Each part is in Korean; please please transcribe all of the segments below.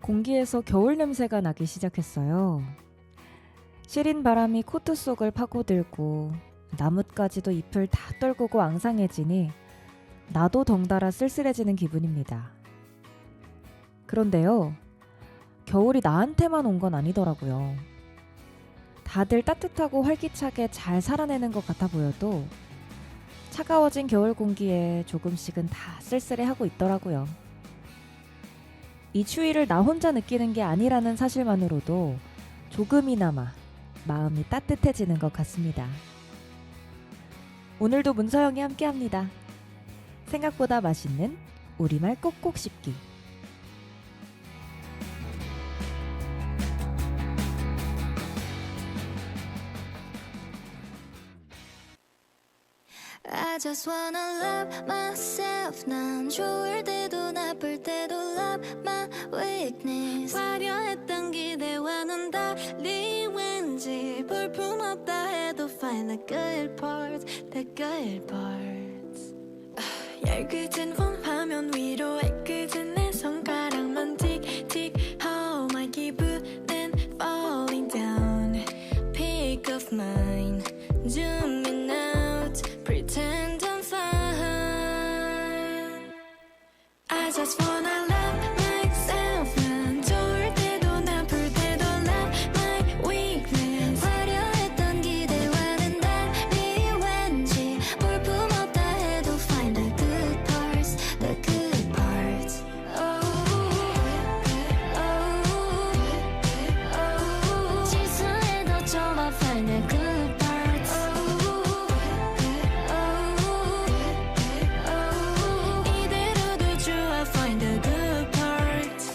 공기에서 겨울 냄새가 나기 시작했어요. 시린 바람이 코트 속을 파고들고 나뭇가지도 잎을 다 떨구고 앙상해지니 나도 덩달아 쓸쓸해지는 기분입니다. 그런데요, 겨울이 나한테만 온 건 아니더라고요. 다들 따뜻하고 활기차게 잘 살아내는 것 같아 보여도 차가워진 겨울 공기에 조금씩은 다 쓸쓸해하고 있더라고요. 이 추위를 나 혼자 느끼는 게 아니라는 사실만으로도 조금이나마 마음이 따뜻해지는 것 같습니다. 오늘도 문서영이 함께합니다. 생각보다 맛있는 우리말 꼭꼭 씹기. I just wanna love myself. 난 좋을 때도 나쁠 때도 love my weakness. 화려했던 기대와는 달리 왠지 볼품없다 해도 find the good parts, the good parts. 얇게진 홈화면 위로 애꿎은 내 손가락만 틱틱. How my 기분은 falling down. Pick of mine, zoom in out, pretend I'm fine. I just wanna love myself. 난 좋을 때도 나쁠 때도 love my weakness. 화려했던 기대와는 달리 왠지 볼품없다 해도 find the good parts, the good parts. 실수해도 좋아 find the good parts. 이대로도 좋아 find the good parts.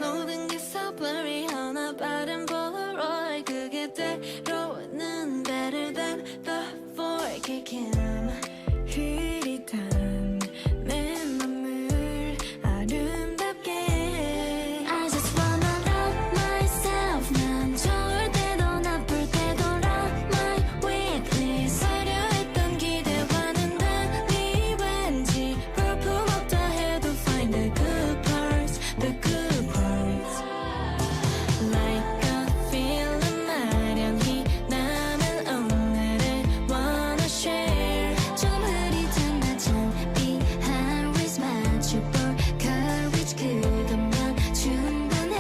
모든 게 so blurry 하나 빠른 Polaroid. 그게 때로는 better than before. kicking 흐릿한 내 맘을 아름답게. I just wanna love myself. 난 좋을 때도 나쁠 때도 love my weakness. 화려했던 기대와는 달리 왠지 볼품없다 해도 find the good parts, the good parts. Like a feeling 나란히 나는 오늘을 wanna share. 좀 흐릿한 나 창피한 risk 맞춰볼 courage. 그것만 충분해.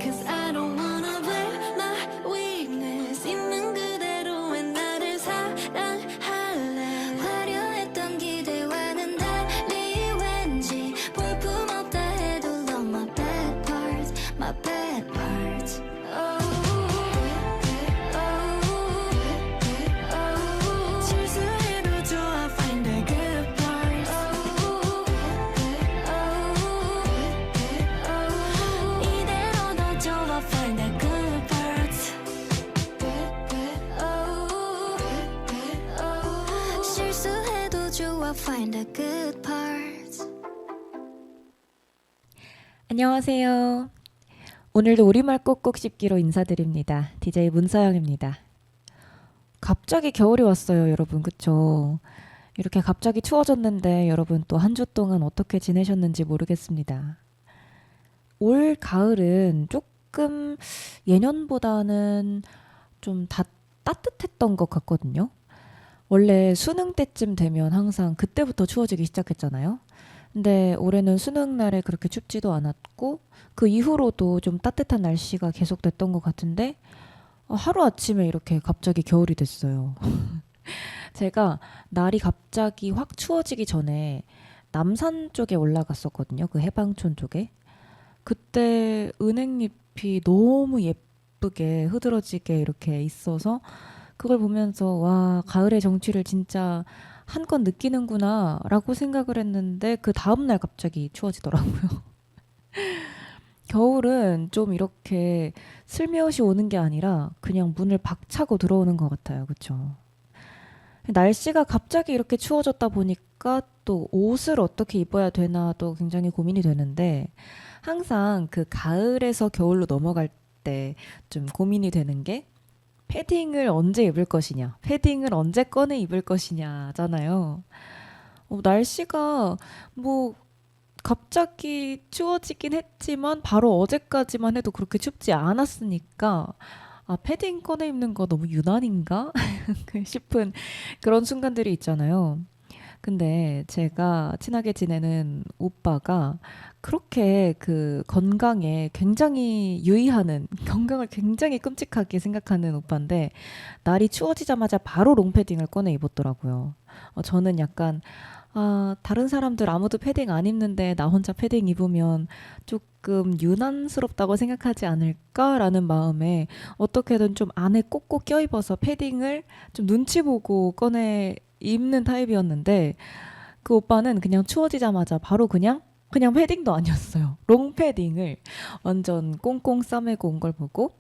Cause I don't wanna blame my weakness. 있는 그대로의 나를 사랑할래. 화려했던 기대와는 달리 왠지 볼품없다 해도 love my bad parts, my bad parts. 실수해도 좋아 find the good parts. 이대로도 좋아 find the good parts. 실수해도 좋아 find the good parts. 안녕하세요. 오늘도 우리말 꼭꼭 씹기로 인사드립니다. DJ 문서영입니다. 갑자기 겨울이 왔어요, 여러분. 그쵸? 이렇게 갑자기 추워졌는데 여러분 또 한 주 동안 어떻게 지내셨는지 모르겠습니다. 올 가을은 조금 예년보다는 좀 따뜻했던 것 같거든요. 원래 수능 때쯤 되면 항상 그때부터 추워지기 시작했잖아요. 근데 올해는 수능 날에 그렇게 춥지도 않았고 그 이후로도 좀 따뜻한 날씨가 계속됐던 것 같은데 하루아침에 이렇게 갑자기 겨울이 됐어요. 제가 날이 갑자기 확 추워지기 전에 남산 쪽에 올라갔었거든요. 그 해방촌 쪽에. 그때 은행잎이 너무 예쁘게 흐드러지게 이렇게 있어서 그걸 보면서 와, 가을의 정취를 진짜 한껏 느끼는구나 라고 생각을 했는데 그 다음날 갑자기 추워지더라고요. 겨울은 좀 이렇게 슬며시 오는 게 아니라 그냥 문을 박차고 들어오는 것 같아요. 그쵸? 날씨가 갑자기 이렇게 추워졌다 보니까 또 옷을 어떻게 입어야 되나도 굉장히 고민이 되는데 항상 그 가을에서 겨울로 넘어갈 때 좀 고민이 되는 게 패딩을 언제 입을 것이냐, 패딩을 언제 꺼내 입을 것이냐잖아요. 날씨가 뭐 갑자기 추워지긴 했지만 바로 어제까지만 해도 그렇게 춥지 않았으니까 아, 패딩 꺼내 입는 거 너무 유난인가? 싶은 그런 순간들이 있잖아요. 근데 제가 친하게 지내는 오빠가 그렇게 그 건강에 굉장히 유의하는, 건강을 굉장히 끔찍하게 생각하는 오빠인데, 날이 추워지자마자 바로 롱패딩을 꺼내 입었더라고요. 저는 약간, 아, 다른 사람들 아무도 패딩 안 입는데 나 혼자 패딩 입으면 조금 유난스럽다고 생각하지 않을까라는 마음에 어떻게든 좀 안에 꼭꼭 껴입어서 패딩을 좀 눈치 보고 꺼내 입는 타입이었는데 그 오빠는 그냥 추워지자마자 바로 그냥 패딩도 아니었어요. 롱패딩을 완전 꽁꽁 싸매고 온 걸 보고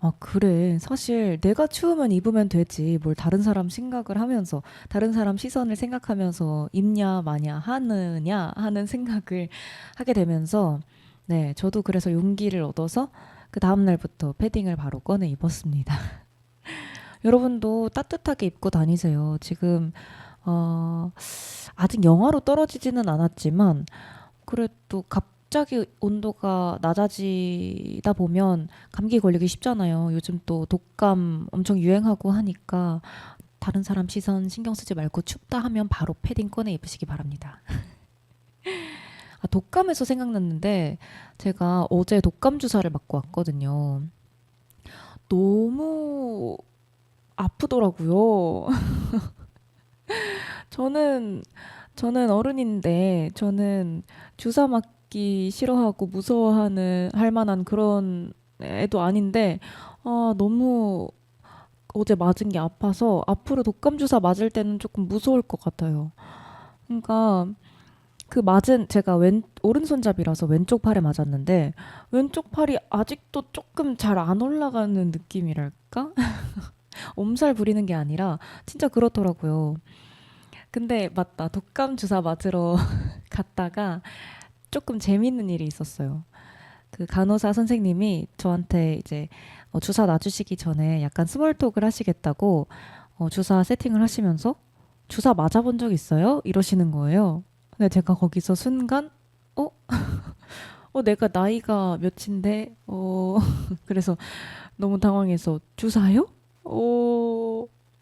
아, 그래. 사실 내가 추우면 입으면 되지. 뭘 다른 사람 생각을 하면서, 다른 사람 시선을 생각하면서 입냐, 마냐, 하느냐 하는 생각을 하게 되면서, 네, 저도 그래서 용기를 얻어서 그 다음날부터 패딩을 바로 꺼내 입었습니다. 여러분도 따뜻하게 입고 다니세요. 지금, 어, 아직 영하로 떨어지지는 않았지만, 그래도 갑자기 온도가 낮아지다 보면 감기 걸리기 쉽잖아요. 요즘 또 독감 엄청 유행하고 하니까 다른 사람 시선 신경 쓰지 말고 춥다 하면 바로 패딩 꺼내 입으시기 바랍니다. 아, 독감에서 생각났는데 제가 어제 독감 주사를 맞고 왔거든요. 너무 아프더라고요. 저는 저는 어른인데 저는 주사 맞기 싫어하고 무서워하는 할 만한 그런 애도 아닌데 아, 너무 어제 맞은 게 아파서 앞으로 독감 주사 맞을 때는 조금 무서울 것 같아요. 그러니까 그 맞은 제가 오른손잡이라서 왼쪽 팔에 맞았는데 왼쪽 팔이 아직도 조금 잘 안 올라가는 느낌이랄까? 엄살 부리는 게 아니라 진짜 그렇더라고요. 근데 맞다. 독감 주사 맞으러 갔다가 조금 재밌는 일이 있었어요. 그 간호사 선생님이 저한테 이제 주사 놔주시기 전에 약간 스몰톡을 하시겠다고 주사 세팅을 하시면서 주사 맞아본 적 있어요? 이러시는 거예요. 근데 제가 거기서 순간 어? 내가 나이가 몇인데? 그래서 너무 당황해서 주사요?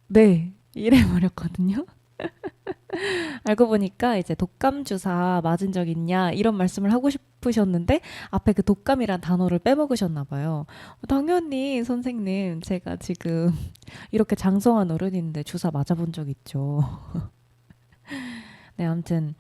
네. 이래 버렸거든요. 알고 보니까 이제 독감 주사 맞은 적 있냐 이런 말씀을 하고 싶으셨는데 앞에 그 독감이란 단어를 빼먹으셨나 봐요. 당연히 선생님 제가 지금 이렇게 장성한 어른인데 주사 맞아본 적 있죠. 네, 아무튼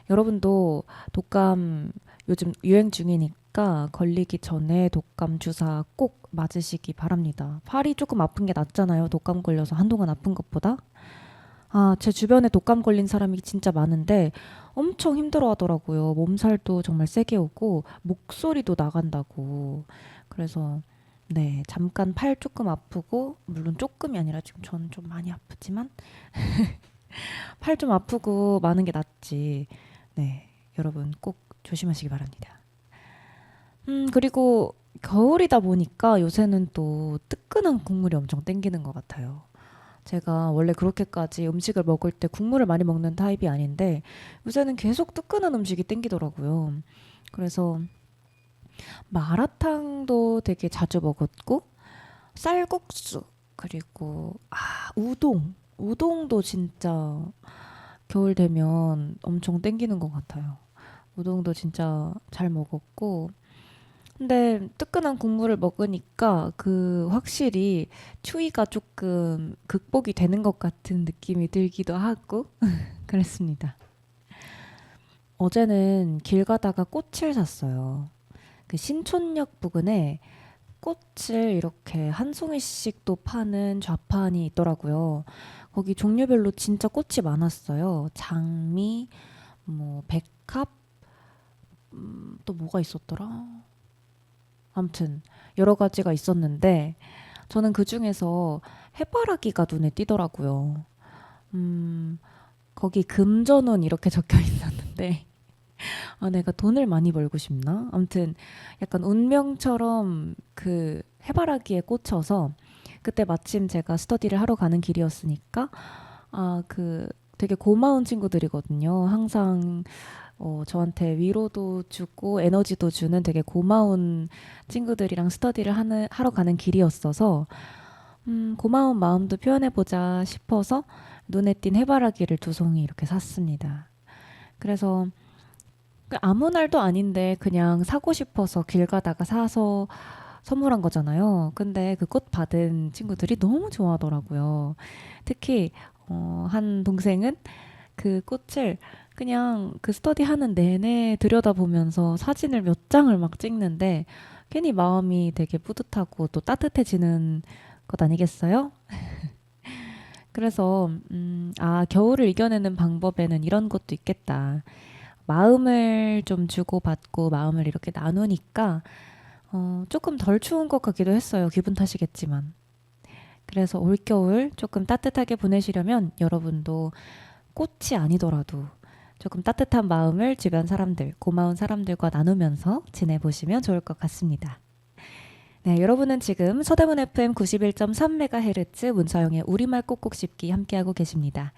여러분도 독감 요즘 유행 중이니까 걸리기 전에 독감 주사 꼭 맞으시기 바랍니다. 팔이 조금 아픈 게 낫잖아요. 독감 걸려서 한동안 아픈 것보다. 아, 제 주변에 독감 걸린 사람이 진짜 많은데 엄청 힘들어 하더라고요. 몸살도 정말 세게 오고 목소리도 나간다고. 그래서 네, 잠깐 팔 조금 아프고 물론 조금이 아니라 지금 저는 좀 많이 아프지만 팔 좀 아프고 많은 게 낫지. 네, 여러분 꼭 조심하시기 바랍니다. 그리고 겨울이다 보니까 요새는 또 뜨끈한 국물이 엄청 땡기는 것 같아요. 제가 원래 그렇게까지 음식을 먹을 때 국물을 많이 먹는 타입이 아닌데 요새는 계속 뜨끈한 음식이 땡기더라고요. 그래서 마라탕도 되게 자주 먹었고 쌀국수 그리고 우동도 진짜 겨울 되면 엄청 땡기는 것 같아요. 우동도 진짜 잘 먹었고 근데 뜨끈한 국물을 먹으니까 그 확실히 추위가 조금 극복이 되는 것 같은 느낌이 들기도 하고 그랬습니다. 어제는 길 가다가 꽃을 샀어요. 그 신촌역 부근에 꽃을 이렇게 한 송이씩 또 파는 좌판이 있더라고요. 거기 종류별로 진짜 꽃이 많았어요. 장미, 뭐 백합, 또 뭐가 있었더라? 아무튼 여러 가지가 있었는데 저는 그중에서 해바라기가 눈에 띄더라고요. 음, 거기 금전운 이렇게 적혀 있었는데 아, 내가 돈을 많이 벌고 싶나? 아무튼 약간 운명처럼 그 해바라기에 꽂혀서 그때 마침 제가 스터디를 하러 가는 길이었으니까 아, 그 되게 고마운 친구들이거든요. 항상 저한테 위로도 주고 에너지도 주는 되게 고마운 친구들이랑 스터디를 하러 가는 길이었어서 고마운 마음도 표현해보자 싶어서 눈에 띈 해바라기를 2송이 이렇게 샀습니다. 그래서 아무 날도 아닌데 그냥 사고 싶어서 길 가다가 사서 선물한 거잖아요. 근데 그 꽃 받은 친구들이 너무 좋아하더라고요. 특히 한 동생은 그 꽃을 그냥 그 스터디 하는 내내 들여다보면서 사진을 몇 장을 막 찍는데 괜히 마음이 되게 뿌듯하고 또 따뜻해지는 것 아니겠어요? 그래서 겨울을 이겨내는 방법에는 이런 것도 있겠다. 마음을 좀 주고받고 마음을 이렇게 나누니까 조금 덜 추운 것 같기도 했어요. 기분 탓이겠지만. 그래서 올겨울 조금 따뜻하게 보내시려면 여러분도 꽃이 아니더라도 조금 따뜻한 마음을 주변 사람들, 고마운 사람들과 나누면서 지내보시면 좋을 것 같습니다. 네, 여러분은 지금 서대문 FM 91.3MHz 문서영의 우리말 꼭꼭 씹기 함께하고 계십니다.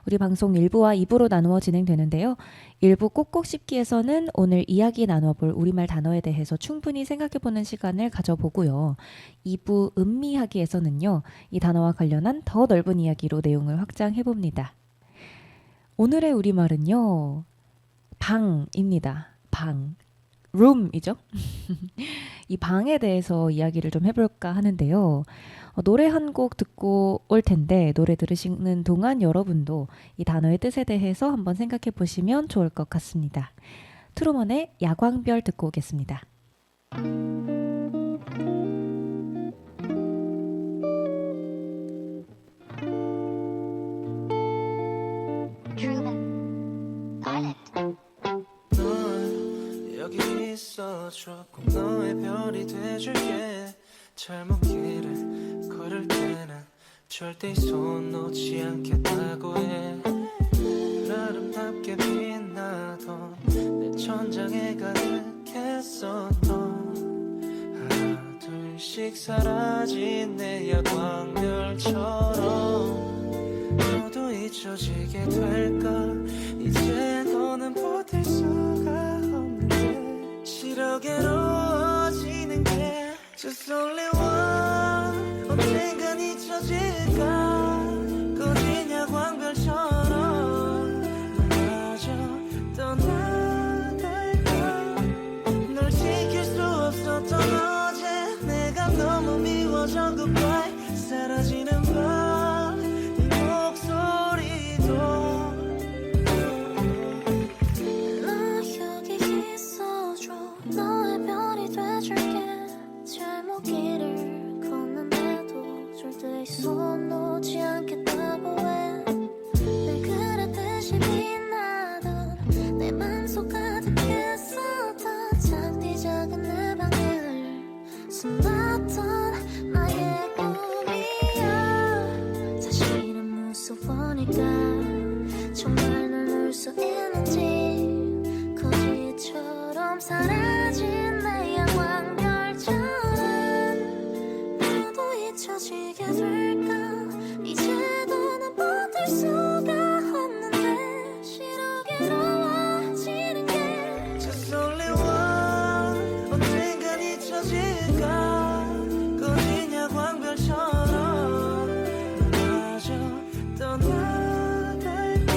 우리 방송 1부와 2부로 나누어 진행되는데요. 1부 꼭꼭 씹기에서는 오늘 이야기 나눠볼 우리말 단어에 대해서 충분히 생각해보는 시간을 가져보고요. 2부 음미하기에서는요. 이 단어와 관련한 더 넓은 이야기로 내용을 확장해봅니다. 오늘의 우리말은요. 방입니다. 방. room이죠. 이 방에 대해서 이야기를 좀 해볼까 하는데요. 노래 한 곡 듣고 올 텐데 노래 들으시는 동안 여러분도 이 단어의 뜻에 대해서 한번 생각해 보시면 좋을 것 같습니다. 트루먼의 야광별 듣고 오겠습니다. 여기 있어줘 꼭 너의 별이 돼줄게 잘못길을 걸을 때는 절대 이 손 놓지 않겠다고 해 아름답게 빛나던 내 천장에 가득했었던 하나 둘씩 사라진 내 야광별처럼 너도 잊혀지게 될까 이제 너는 버틸 수가 없는데 싫어 괴로워지는 게 Just only one 언젠간 잊혀질까 꺼진 야광별처럼 마저 떠나갈까 널 지킬 수 없었던 어제 내가 너무 미워져 goodbye 사라지는 밤 네 목소리도 나 여기 있어줘 너의 별이 돼줄게 잘못길을 걷는데도 절대 이 손 놓지 않겠다고 해늘 그랬듯이 빛나던 내 맘속 가득했었던 작디 작은 내 방을 숨봤던 나의 꿈이야 사실은 무서우니까 정말 널 놓을 수 있는지 거짓처럼 사라진 내 야광별처럼 너도 잊혀지게 될까 이제 너는 버틸 수가 없는데 싫어 괴로워지는 게 Just only one 언젠간 잊혀질까 꺼진 야광별처럼 마저 떠나갈까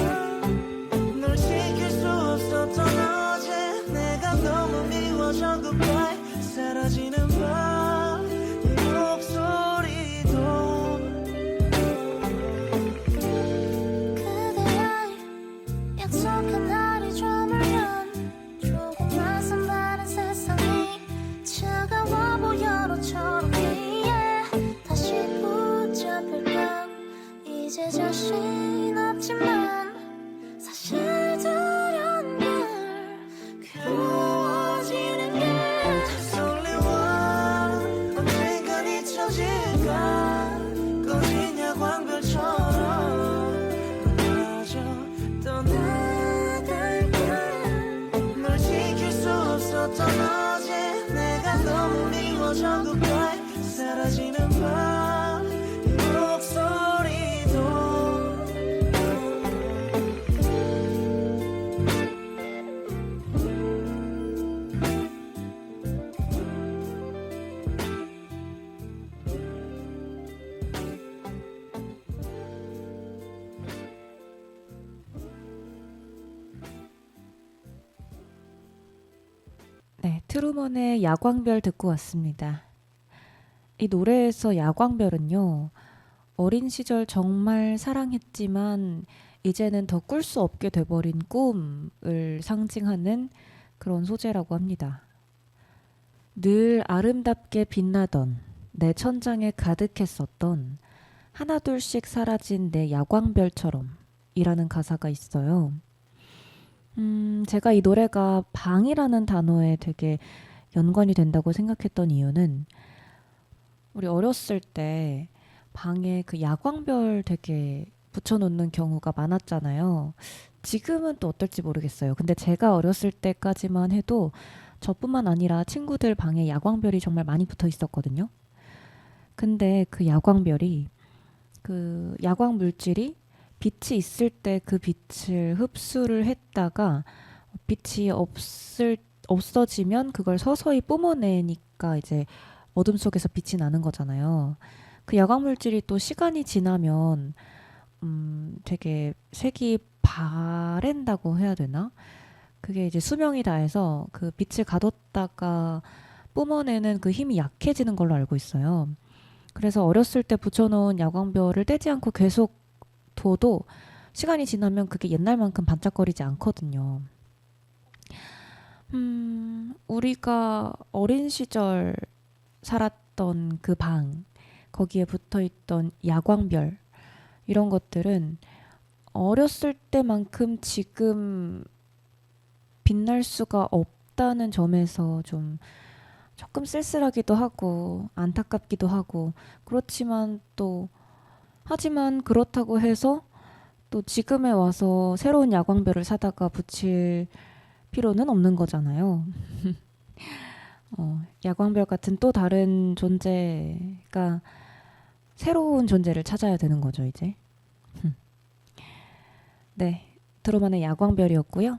널 지킬 수 없었던 어제 내가 너무 미워져 goodbye 사라지는 밤네 목소리도 그대와 약속한 날이 저물면 조금만 선다른 세상이 차가워 보여 너처럼 yeah. 다시 붙잡힐까 이제 자신 없지만 사실 두려운 걸 괴로워지는 게 Just only one 언젠간 잊혀질까 꺼진 야광별처럼 마저 떠나갈까 널 지킬 수 없었던 어제 내가 너무 미워져 goodbye 사라지는 밤네 목소리도 네, 트루먼의 야광별 듣고 왔습니다. 이 노래에서 야광별은요, 어린 시절 정말 사랑했지만 이제는 더 꿀 수 없게 돼버린 꿈을 상징하는 그런 소재라고 합니다. 늘 아름답게 빛나던 내 천장에 가득했었던 하나둘씩 사라진 내 야광별처럼 이라는 가사가 있어요. 제가 이 노래가 방이라는 단어에 되게 연관이 된다고 생각했던 이유는 우리 어렸을 때 방에 그 야광별 되게 붙여놓는 경우가 많았잖아요. 지금은 또 어떨지 모르겠어요. 근데 제가 어렸을 때까지만 해도 저뿐만 아니라 친구들 방에 야광별이 정말 많이 붙어 있었거든요. 근데 그 야광별이 그 야광 물질이 빛이 있을 때 그 빛을 흡수를 했다가 빛이 없어지면 그걸 서서히 뿜어내니까 이제 어둠 속에서 빛이 나는 거잖아요. 그 야광 물질이 또 시간이 지나면 되게 색이 바랜다고 해야 되나? 그게 이제 수명이 다해서 그 빛을 가뒀다가 뿜어내는 그 힘이 약해지는 걸로 알고 있어요. 그래서 어렸을 때 붙여놓은 야광별을 떼지 않고 계속 둬도 시간이 지나면 그게 옛날만큼 반짝거리지 않거든요. 우리가 어린 시절 살았던 그 방, 거기에 붙어있던 야광별, 이런 것들은 어렸을 때만큼 지금 빛날 수가 없다는 점에서 좀 조금 쓸쓸하기도 하고 안타깝기도 하고 그렇지만 또 하지만 그렇다고 해서 또 지금에 와서 새로운 야광별을 사다가 붙일 필요는 없는 거잖아요. 야광별 같은 또 다른 존재가 새로운 존재를 찾아야 되는 거죠, 이제. 네, 트루먼의 야광별이었고요.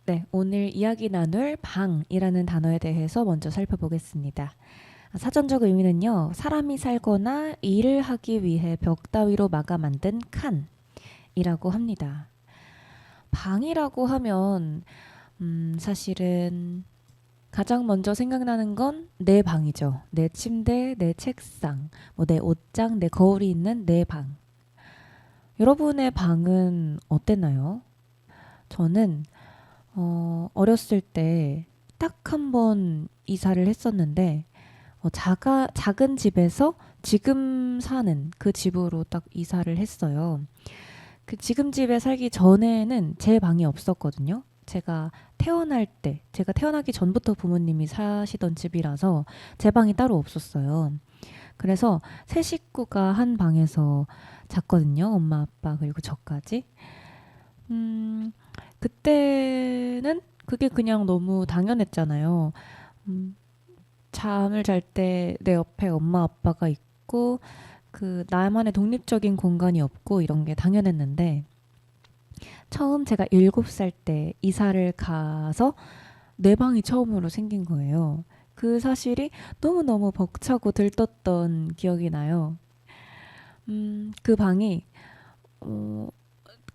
네, 오늘 이야기 나눌 방이라는 단어에 대해서 먼저 살펴보겠습니다. 사전적 의미는요, 사람이 살거나 일을 하기 위해 벽 따위로 막아 만든 칸이라고 합니다. 방이라고 하면 사실은 가장 먼저 생각나는 건 내 방이죠. 내 침대, 내 책상, 뭐 내 옷장, 내 거울이 있는 내 방. 여러분의 방은 어땠나요? 저는 어렸을 때 딱 한 번 이사를 했었는데 작은 집에서 지금 사는 그 집으로 딱 이사를 했어요. 그 지금 집에 살기 전에는 제 방이 없었거든요. 제가 태어나기 전부터 부모님이 사시던 집이라서 제 방이 따로 없었어요. 그래서 세 식구가 한 방에서 잤거든요. 엄마, 아빠, 그리고 저까지. 그때는 그게 그냥 너무 당연했잖아요. 잠을 잘 때 내 옆에 엄마, 아빠가 있고, 그 나만의 독립적인 공간이 없고 이런 게 당연했는데, 처음 제가 7살 때 이사를 가서 내 방이 처음으로 생긴 거예요. 그 사실이 너무너무 벅차고 들떴던 기억이 나요. 그 방이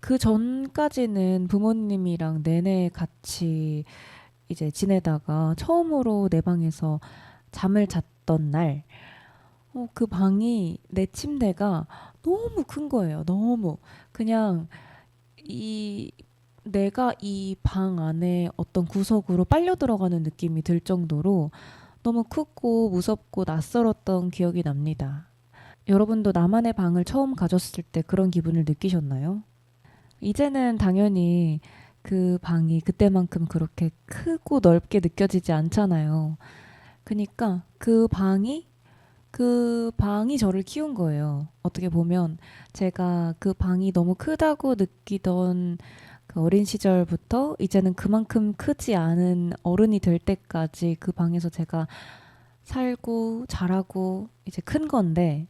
그 전까지는 부모님이랑 내내 같이 이제 지내다가 처음으로 내 방에서 잠을 잤던 날, 그 방이 내 침대가 너무 큰 거예요. 너무 그냥 내가 이 방 안에 어떤 구석으로 빨려 들어가는 느낌이 들 정도로 너무 크고 무섭고 낯설었던 기억이 납니다. 여러분도 나만의 방을 처음 가졌을 때 그런 기분을 느끼셨나요? 이제는 당연히 그 방이 그때만큼 그렇게 크고 넓게 느껴지지 않잖아요. 그러니까 그 방이 저를 키운 거예요. 어떻게 보면 제가 그 방이 너무 크다고 느끼던 그 어린 시절부터 이제는 그만큼 크지 않은 어른이 될 때까지 그 방에서 제가 살고 자라고 이제 큰 건데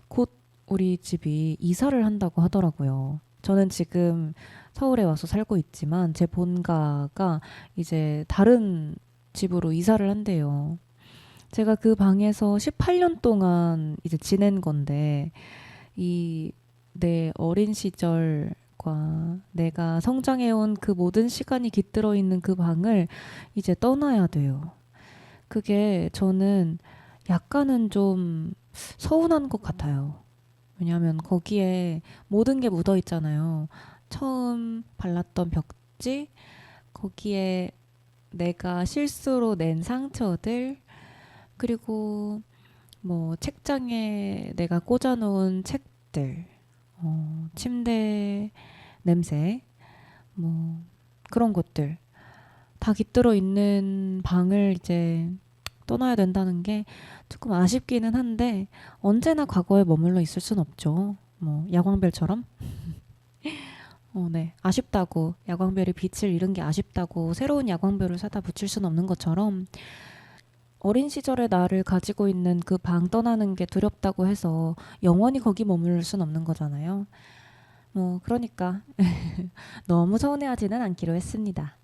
곧 우리 집이 이사를 한다고 하더라고요. 저는 지금 서울에 와서 살고 있지만 제 본가가 이제 다른 집으로 이사를 한대요. 제가 그 방에서 18년 동안 이제 지낸 건데 내 어린 시절 것과 내가 성장해온 그 모든 시간이 깃들어 있는 그 방을 이제 떠나야 돼요. 그게 저는 약간은 좀 서운한 것 같아요. 왜냐하면 거기에 모든 게 묻어 있잖아요. 처음 발랐던 벽지, 거기에 내가 실수로 낸 상처들, 그리고 뭐 책장에 내가 꽂아놓은 책들, 침대 냄새, 뭐 그런 것들 다 깃들어 있는 방을 이제 떠나야 된다는 게 조금 아쉽기는 한데 언제나 과거에 머물러 있을 순 없죠. 뭐 야광별처럼. 네. 아쉽다고 야광별이 빛을 잃은 게 아쉽다고 새로운 야광별을 사다 붙일 순 없는 것처럼 어린 시절의 나를 가지고 있는 그 방 떠나는 게 두렵다고 해서 영원히 거기 머무를 순 없는 거잖아요. 뭐 그러니까 너무 서운해하지는 않기로 했습니다.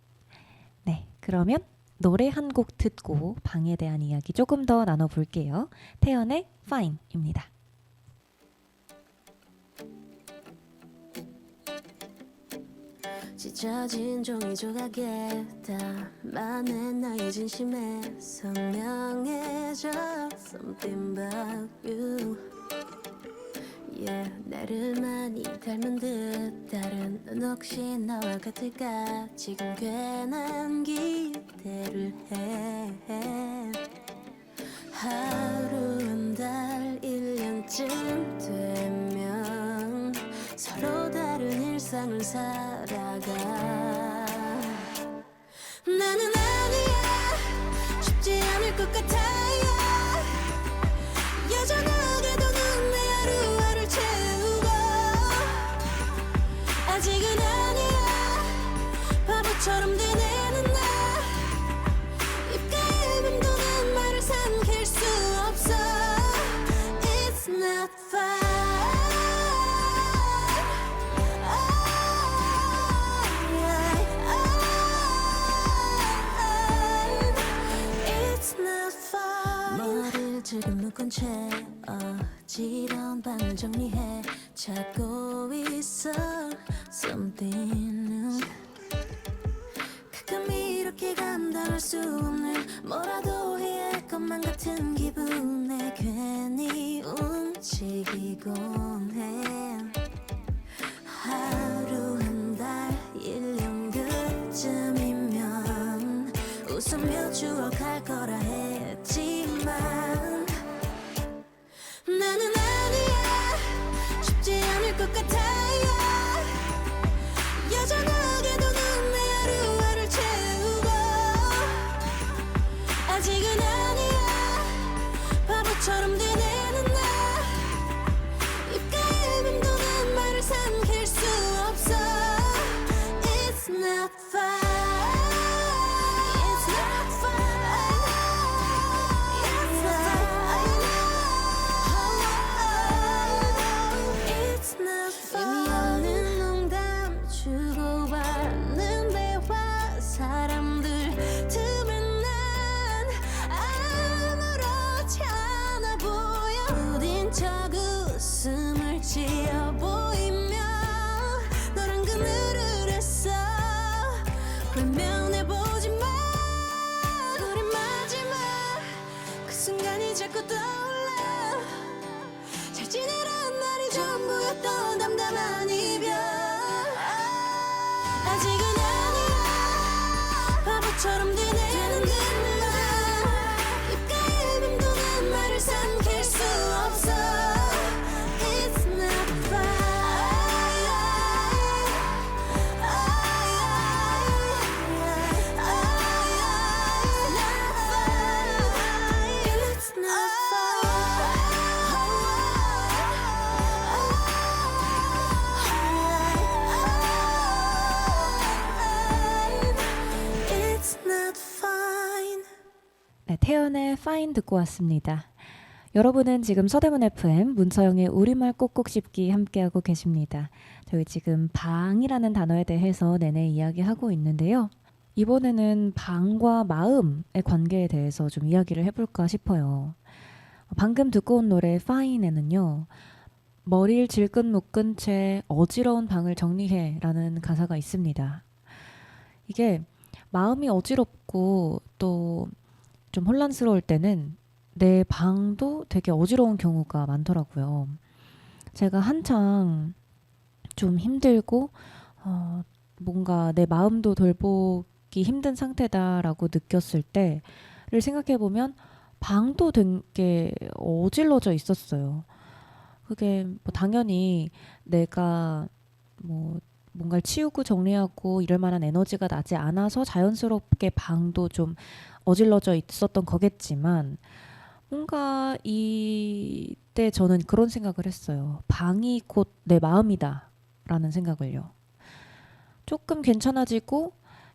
네, 그러면 노래 한 곡 듣고 방에 대한 이야기 조금 더 나눠볼게요. 태연의 Fine입니다. 찢어진 종이 조각에 담아낸 나의 진심에 선명해져 Something about you Yeah, 나를 많이 닮은 듯 다른 넌 혹시 나와 같을까 지금 괜한 기대를 해 하루 한 달 1년쯤 되면 서로 다른 일상을 살아가 나는 아니야 쉽지 않을 것 같아요 여전하게도 넌 내 하루하루를 채우고 아직은 아니야 바보처럼 되뇌는 나 입가에 맴도는 말을 삼킬 수 없어 It's not fine It's not fine 머리를 지금 묶은 채 어지러운 방을 정리해 찾고 있어 Something new 가끔 이렇게 감당할 수 없는 뭐라도 해야 할 것만 같은 기분에 괜히 움직이곤 해 하루 한 달 1년 그쯤이면 웃으며 추억할 거라 했지만 나는 아니야 쉽지 않을 것 같아요 여전하게도 넌 내 하루하루를 채우고 아직은 아니야 바보처럼 되뇌는 나 입가에 맴도는 말을 삼킬 수 없어 It's not fine It's not fine It's not fine It's not fine 의미 없는 농담 주고받는 대화 사람들 틈에 난 아무렇지 않아 보여 부딘 척 웃음을 지어 보이며 너랑 그늘을 했어 외면해보지 마 우리 마지막 그 순간이 자꾸 떠올라 잘 지내라는 날이 전부였던 담담한 이별 아직은 아니야 바보처럼 되뇌는 그날 입가에 맴도는 말을 삼킬 수 없어 It's not fine It's not fine It's not fine 네, 태연의 Fine 듣고 왔습니다. 여러분은 지금 서대문 FM 문서영의 우리말 꼭꼭 씹기 함께하고 계십니다. 저희 지금 방이라는 단어에 대해서 내내 이야기하고 있는데요. 이번에는 방과 마음의 관계에 대해서 좀 이야기를 해볼까 싶어요. 방금 듣고 온 노래 Fine에는요. 머리를 질끈 묶은 채 어지러운 방을 정리해 라는 가사가 있습니다. 이게 마음이 어지럽고 또 좀 혼란스러울 때는 내 방도 되게 어지러운 경우가 많더라고요. 제가 한창 좀 힘들고 뭔가 내 마음도 돌보기 힘든 상태다라고 느꼈을 때를 생각해 보면 방도 되게 어질러져 있었어요. 그게 뭐 당연히 내가 뭐 뭔가를 치우고 정리하고 이럴 만한 에너지가 나지 않아서 자연스럽게 방도 좀 어질러져 있었던 거겠지만 뭔가 이때 저는 그런 생각을 했어요. 방이 곧 내 마음이다 라는 생각을요. 조금 괜찮아지고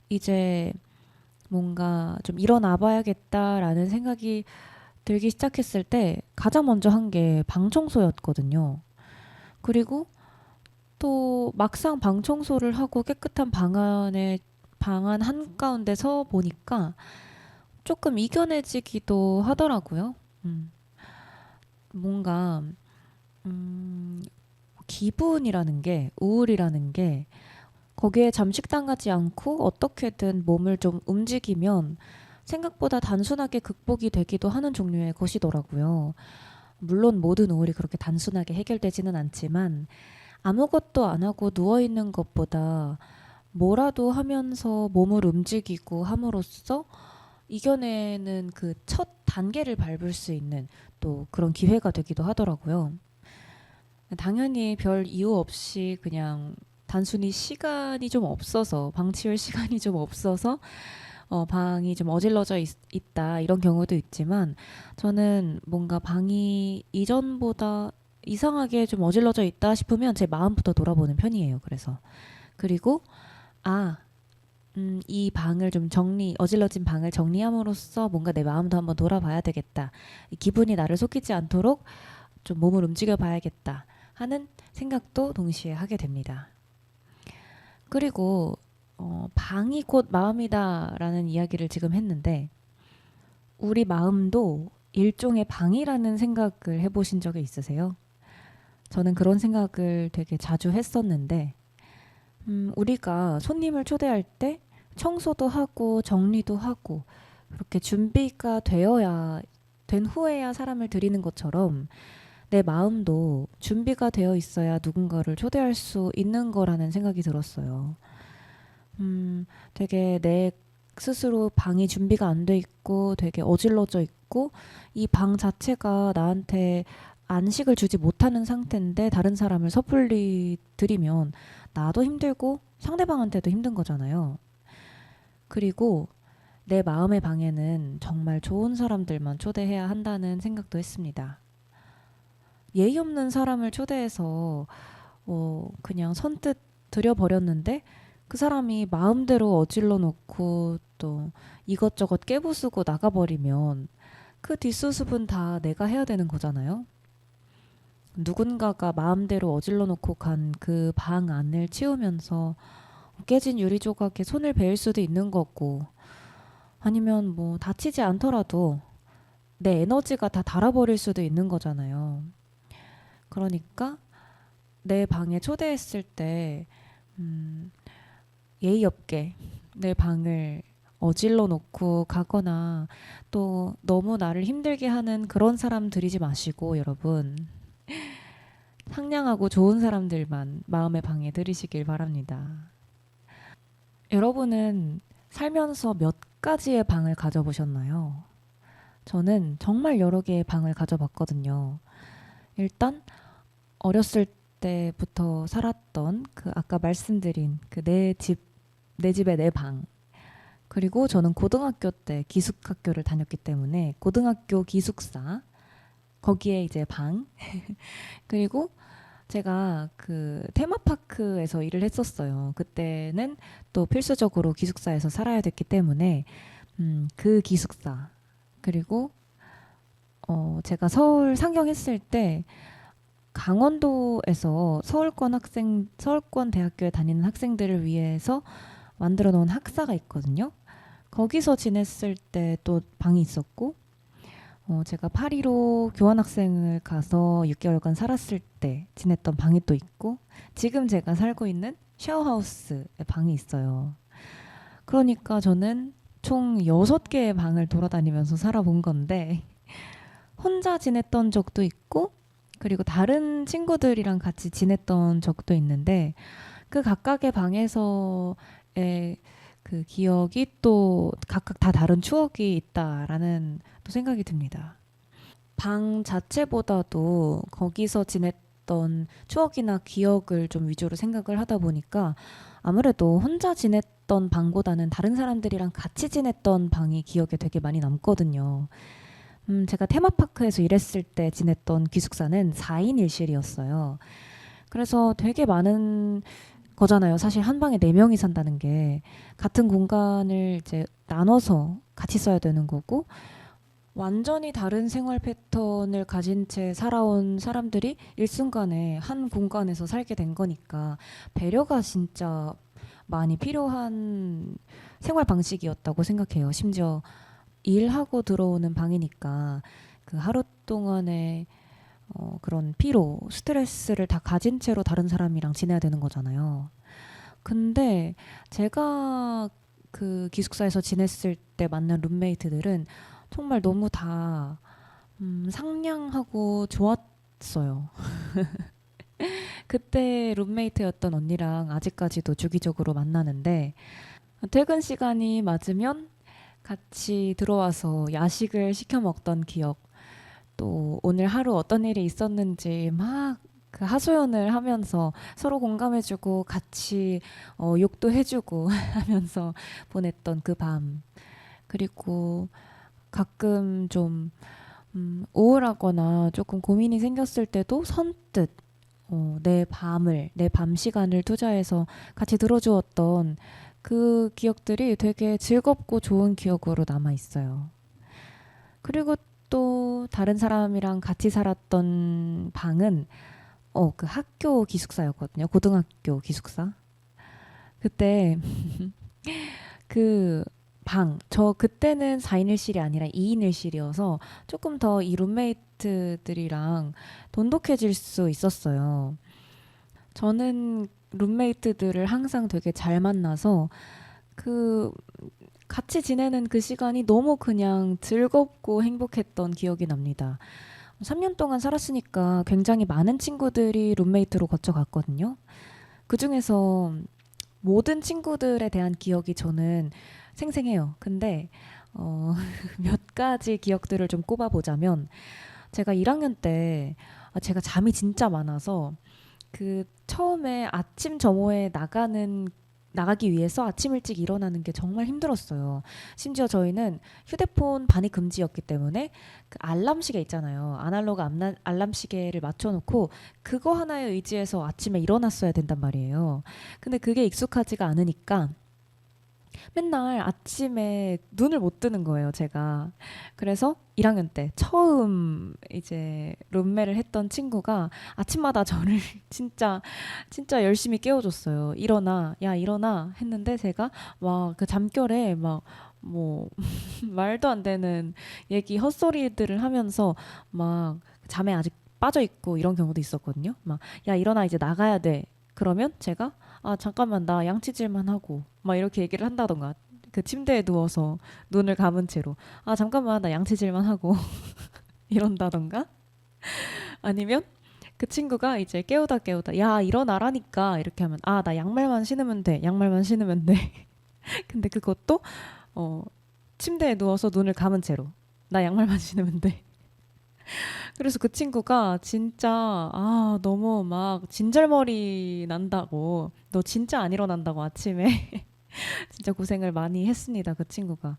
이제 뭔가 좀 일어나 봐야겠다라는 생각이 들기 시작했을 때 가장 먼저 한 게 방 청소였거든요. 그리고 또 막상 방 청소를 하고 깨끗한 방 안 한가운데 서 보니까 조금 이겨내지기도 하더라고요. 뭔가 기분이라는 게, 우울이라는 게 거기에 잠식당하지 않고 어떻게든 몸을 좀 움직이면 생각보다 단순하게 극복이 되기도 하는 종류의 것이더라고요. 물론 모든 우울이 그렇게 단순하게 해결되지는 않지만 아무것도 안 하고 누워있는 것보다 뭐라도 하면서 몸을 움직이고 함으로써 이겨내는 그 첫 단계를 밟을 수 있는 또 그런 기회가 되기도 하더라고요. 당연히 별 이유 없이 그냥 단순히 시간이 좀 없어서, 방 치울 시간이 좀 없어서 방이 좀 어질러져 있다 이런 경우도 있지만 저는 뭔가 방이 이전보다 이상하게 좀 어질러져 있다 싶으면 제 마음부터 돌아보는 편이에요. 그리고 이 방을 좀 어질러진 방을 정리함으로써 뭔가 내 마음도 한번 돌아봐야 되겠다. 이 기분이 나를 속이지 않도록 좀 몸을 움직여 봐야겠다 하는 생각도 동시에 하게 됩니다. 그리고 방이 곧 마음이다라는 이야기를 지금 했는데 우리 마음도 일종의 방이라는 생각을 해보신 적이 있으세요? 저는 그런 생각을 되게 자주 했었는데 우리가 손님을 초대할 때 청소도 하고 정리도 하고 그렇게 준비가 된 후에야 사람을 들이는 것처럼 내 마음도 준비가 되어 있어야 누군가를 초대할 수 있는 거라는 생각이 들었어요. 되게 내 스스로 방이 준비가 안 돼 있고 되게 어질러져 있고 이 방 자체가 나한테 안식을 주지 못하는 상태인데 다른 사람을 섣불리 들이면 나도 힘들고 상대방한테도 힘든 거잖아요. 그리고 내 마음의 방에는 정말 좋은 사람들만 초대해야 한다는 생각도 했습니다. 예의 없는 사람을 초대해서 그냥 선뜻 들여버렸는데 그 사람이 마음대로 어질러 놓고 또 이것저것 깨부수고 나가버리면 그 뒷수습은 다 내가 해야 되는 거잖아요. 누군가가 마음대로 어질러 놓고 간 그 방 안을 치우면서 깨진 유리 조각에 손을 베일 수도 있는 거고 아니면 뭐 다치지 않더라도 내 에너지가 다 닳아버릴 수도 있는 거잖아요. 그러니까 내 방에 초대했을 때 예의 없게 내 방을 어질러 놓고 가거나 또 너무 나를 힘들게 하는 그런 사람 들이지 마시고 여러분 상냥하고 좋은 사람들만 마음의 방에 들이시길 바랍니다. 여러분은 살면서 몇 가지의 방을 가져보셨나요? 저는 정말 여러 개의 방을 가져봤거든요. 일단 어렸을 때부터 살았던 그 아까 말씀드린 그 내 집의 내 방. 그리고 저는 고등학교 때 기숙학교를 다녔기 때문에 고등학교 기숙사 거기에 이제 방 그리고 제가 그 테마파크에서 일을 했었어요. 그때는 또 필수적으로 기숙사에서 살아야 됐기 때문에 그 기숙사 그리고 제가 서울 상경했을 때 강원도에서 서울권 대학교에 다니는 학생들을 위해서 만들어 놓은 학사가 있거든요. 거기서 지냈을 때 또 방이 있었고 제가 파리로 교환학생을 가서 6개월간 살았을 때 지냈던 방이 또 있고 지금 제가 살고 있는 쉐어하우스에 방이 있어요. 그러니까 저는 총 6개의 방을 돌아다니면서 살아본 건데 혼자 지냈던 적도 있고 그리고 다른 친구들이랑 같이 지냈던 적도 있는데 그 각각의 방에서의 그 기억이 또 각각 다 다른 추억이 있다라는 또 생각이 듭니다. 방 자체보다도 거기서 지냈던 추억이나 기억을 좀 위주로 생각을 하다 보니까 아무래도 혼자 지냈던 방보다는 다른 사람들이랑 같이 지냈던 방이 기억에 되게 많이 남거든요. 제가 테마파크에서 일했을 때 지냈던 기숙사는 4인 1실이었어요. 그래서 되게 많은 거잖아요. 사실 한 방에 4명이 산다는 게 같은 공간을 이제 나눠서 같이 써야 되는 거고 완전히 다른 생활 패턴을 가진 채 살아온 사람들이 일순간에 한 공간에서 살게 된 거니까 배려가 진짜 많이 필요한 생활 방식이었다고 생각해요. 심지어 일하고 들어오는 방이니까 그 하루 동안의 그런 피로, 스트레스를 다 가진 채로 다른 사람이랑 지내야 되는 거잖아요. 근데 제가 그 기숙사에서 지냈을 때 만난 룸메이트들은 정말 너무 다 상냥하고 좋았어요. 그때 룸메이트였던 언니랑 아직까지도 주기적으로 만나는데 퇴근 시간이 맞으면 같이 들어와서 야식을 시켜 먹던 기억 또 오늘 하루 어떤 일이 있었는지 막 그 하소연을 하면서 서로 공감해주고 같이 욕도 해주고 하면서 보냈던 그 밤. 그리고 가끔 좀 우울하거나 조금 고민이 생겼을 때도 선뜻 내 밤 시간을 투자해서 같이 들어주었던 그 기억들이 되게 즐겁고 좋은 기억으로 남아 있어요. 그리고 또 다른 사람이랑 같이 살았던 방은 그 학교 기숙사였거든요. 고등학교 기숙사. 그때 그 저 그때는 4인 1실이 아니라 2인 1실이어서 조금 더 이 룸메이트들이랑 돈독해질 수 있었어요. 저는 룸메이트들을 항상 되게 잘 만나서 그 같이 지내는 그 시간이 너무 그냥 즐겁고 행복했던 기억이 납니다. 3년 동안 살았으니까 굉장히 많은 친구들이 룸메이트로 거쳐갔거든요. 그 중에서 모든 친구들에 대한 기억이 저는 생생해요. 근데 몇 가지 기억들을 좀 꼽아보자면 제가 1학년 때 제가 잠이 진짜 많아서 그 처음에 아침 점호에 나가기 위해서 아침 일찍 일어나는 게 정말 힘들었어요. 심지어 저희는 휴대폰 반입 금지였기 때문에 그 알람 시계 있잖아요. 아날로그 알람 시계를 맞춰놓고 그거 하나에 의지해서 아침에 일어났어야 된단 말이에요. 근데 그게 익숙하지가 않으니까 맨날 아침에 눈을 못 뜨는 거예요, 제가. 그래서 1학년 때 처음 이제 룸메를 했던 친구가 아침마다 저를 진짜 진짜 열심히 깨워줬어요. 일어나, 야 일어나 했는데 제가 막 그 잠결에 막 뭐 말도 안 되는 얘기 헛소리들을 하면서 막 잠에 아직 빠져 있고 이런 경우도 있었거든요. 막 야 일어나 이제 나가야 돼. 그러면 제가 잠깐만 나 양치질만 하고 막 이렇게 얘기를 한다던가 그 침대에 누워서 눈을 감은 채로 잠깐만 나 양치질만 하고 이런다던가 아니면 그 친구가 이제 깨우다 야 일어나라니까 이렇게 하면 나 양말만 신으면 돼 양말만 신으면 돼 근데 그것도 침대에 누워서 눈을 감은 채로 나 양말만 신으면 돼 그래서 그 친구가 진짜 너무 막 진절머리 난다고 너 진짜 안 일어난다고 아침에 진짜 고생을 많이 했습니다. 그 친구가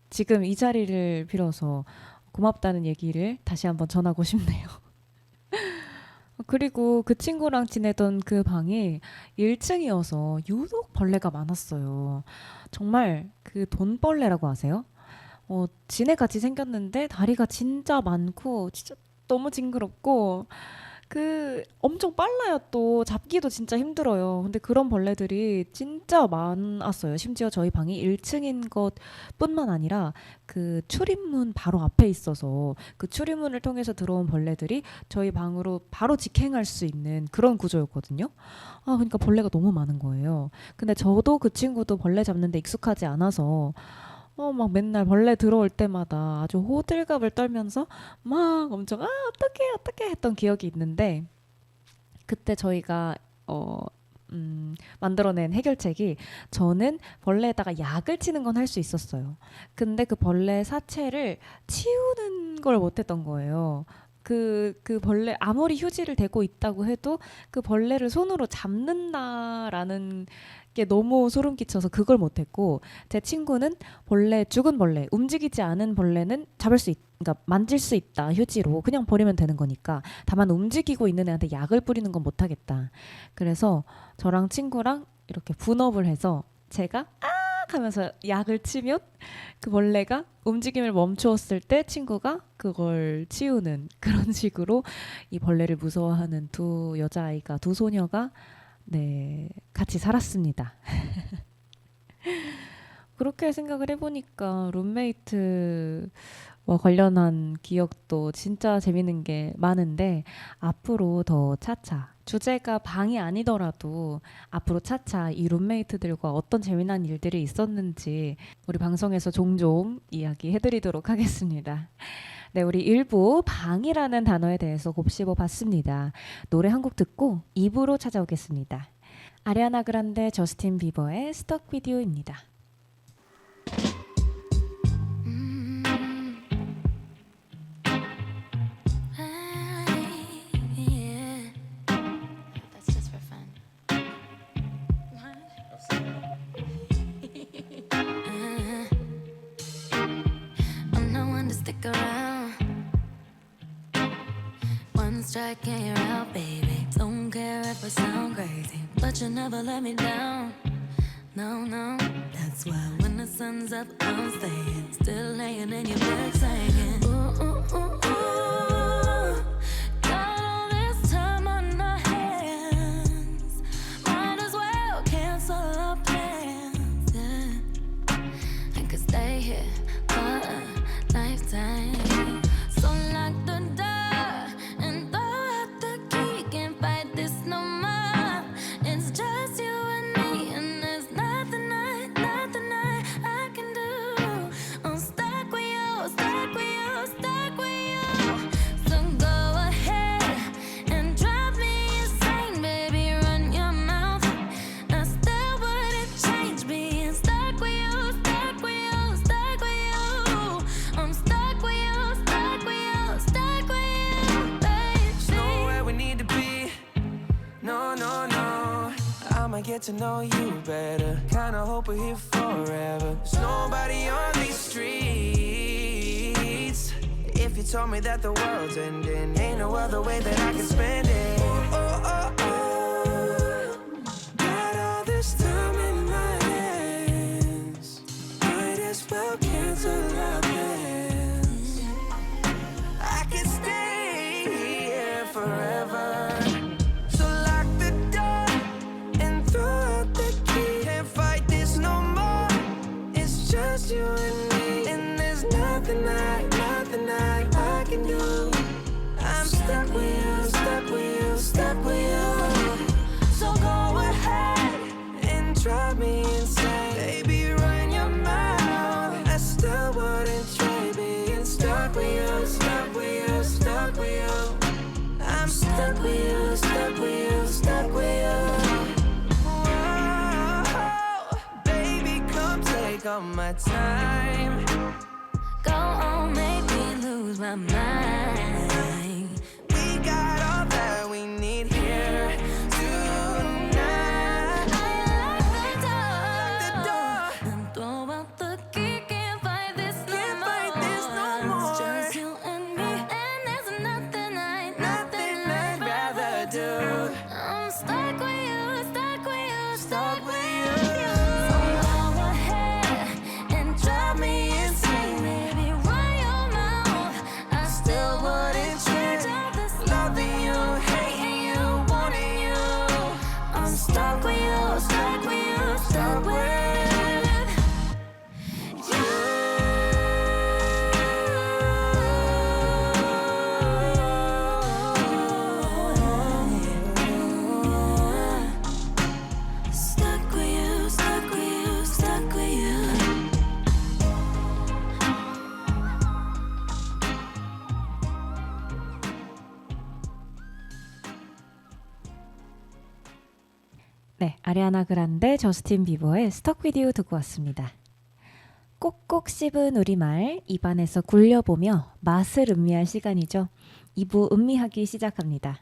지금 이 자리를 빌어서 고맙다는 얘기를 다시 한번 전하고 싶네요. 그리고 그 친구랑 지내던 그 방이 1층이어서 유독 벌레가 많았어요. 정말 그 돈벌레라고 아세요? 지네같이 생겼는데 다리가 진짜 많고 진짜 너무 징그럽고 그 엄청 빨라요. 또 잡기도 진짜 힘들어요. 근데 그런 벌레들이 진짜 많았어요. 심지어 저희 방이 1층인 것뿐만 아니라 그 출입문 바로 앞에 있어서 그 출입문을 통해서 들어온 벌레들이 저희 방으로 바로 직행할 수 있는 그런 구조였거든요. 아, 그러니까 벌레가 너무 많은 거예요. 근데 저도 그 친구도 벌레 잡는데 익숙하지 않아서 막 맨날 벌레 들어올 때마다 아주 호들갑을 떨면서 막 엄청 어떡해 했던 기억이 있는데 그때 저희가 만들어낸 해결책이 저는 벌레에다가 약을 치는 건 할 수 있었어요. 근데 그 벌레 사체를 치우는 걸 못했던 거예요. 그 벌레 아무리 휴지를 대고 있다고 해도 그 벌레를 손으로 잡는다라는 게 너무 소름 끼쳐서 그걸 못했고 제 친구는 죽은 벌레, 움직이지 않은 벌레는 그러니까 만질 수 있다 휴지로 그냥 버리면 되는 거니까 다만 움직이고 있는 애한테 약을 뿌리는 건 못하겠다. 그래서 저랑 친구랑 이렇게 분업을 해서 제가 하면서 약을 치면 그 벌레가 움직임을 멈추었을 때 친구가 그걸 치우는 그런 식으로 이 벌레를 무서워하는 두 여자아이가 두 소녀가 네 같이 살았습니다. 그렇게 생각을 해보니까 룸메이트와 관련한 기억도 진짜 재밌는 게 많은데 앞으로 더 차차 주제가 방이 아니더라도 앞으로 차차 이 룸메이트들과 어떤 재미난 일들이 있었는지 우리 방송에서 종종 이야기해드리도록 하겠습니다. 네, 우리 1부 방이라는 단어에 대해서 곱씹어 봤습니다. 노래 한 곡 듣고 2부로 찾아오겠습니다. 아리아나 그란데 저스틴 비버의 스톡 비디오입니다. Yeah. That's just for fun. I'm no one to stick around. One strike and you're out, baby. Don't care if I sound crazy, but you never let me down. No, no, that's why when the sun's up, I'm staying. Still laying in your bed singing. Ooh, ooh, ooh, ooh. Got all this time on our hands. Might as well cancel our plans. Yeah. I could stay here for a lifetime. So lock the door and throw out the key. Can't fight this no more. It's just you and me, and there's nothing I can do. I'm stuck with you, stuck with you, stuck with you. So go ahead and drive me insane, baby. Run your mouth. I still wouldn't change being stuck with you, stuck with you, stuck with you. I'm stuck with you, stuck with you, stuck with you, There's baby. nowhere we need to be. No, no, no. I'ma get to know you better. Kinda hope we're here forever. There's nobody on these streets. If you told me that the world's ending, ain't no other way that I can spend it. Oh, oh, oh. Got all this time in my hands. Might as well cancel our plans. I could stay here forever. So lock the door and throw out the key. Can't fight this no more. It's just you and me, and there's nothing I can do. I'm stuck with you, stuck with you, stuck with you. So go ahead and drive me insane, baby. Run your mouth. I still wouldn't trade being stuck with you, stuck with you, stuck with you. I'm stuck with you, stuck with you, stuck with you. Whoa, baby, come take all my time. Go on, make me lose my mind. We got all that we need here tonight. The door and throw out the key. Can't fight this no Can't more. fight this no more. It's just you and me, and there's nothing I'd rather do. I'm stuck with you, stuck with you, Stuck with you. So go ahead and drive me insane, baby. Run your mouth. I still wouldn't 네, 아리아나 그란데, 저스틴 비버의 스톡 비디오 듣고 왔습니다. 꼭꼭 씹은 우리말 입안에서 굴려보며 맛을 음미할 시간이죠. 2부 음미하기 시작합니다.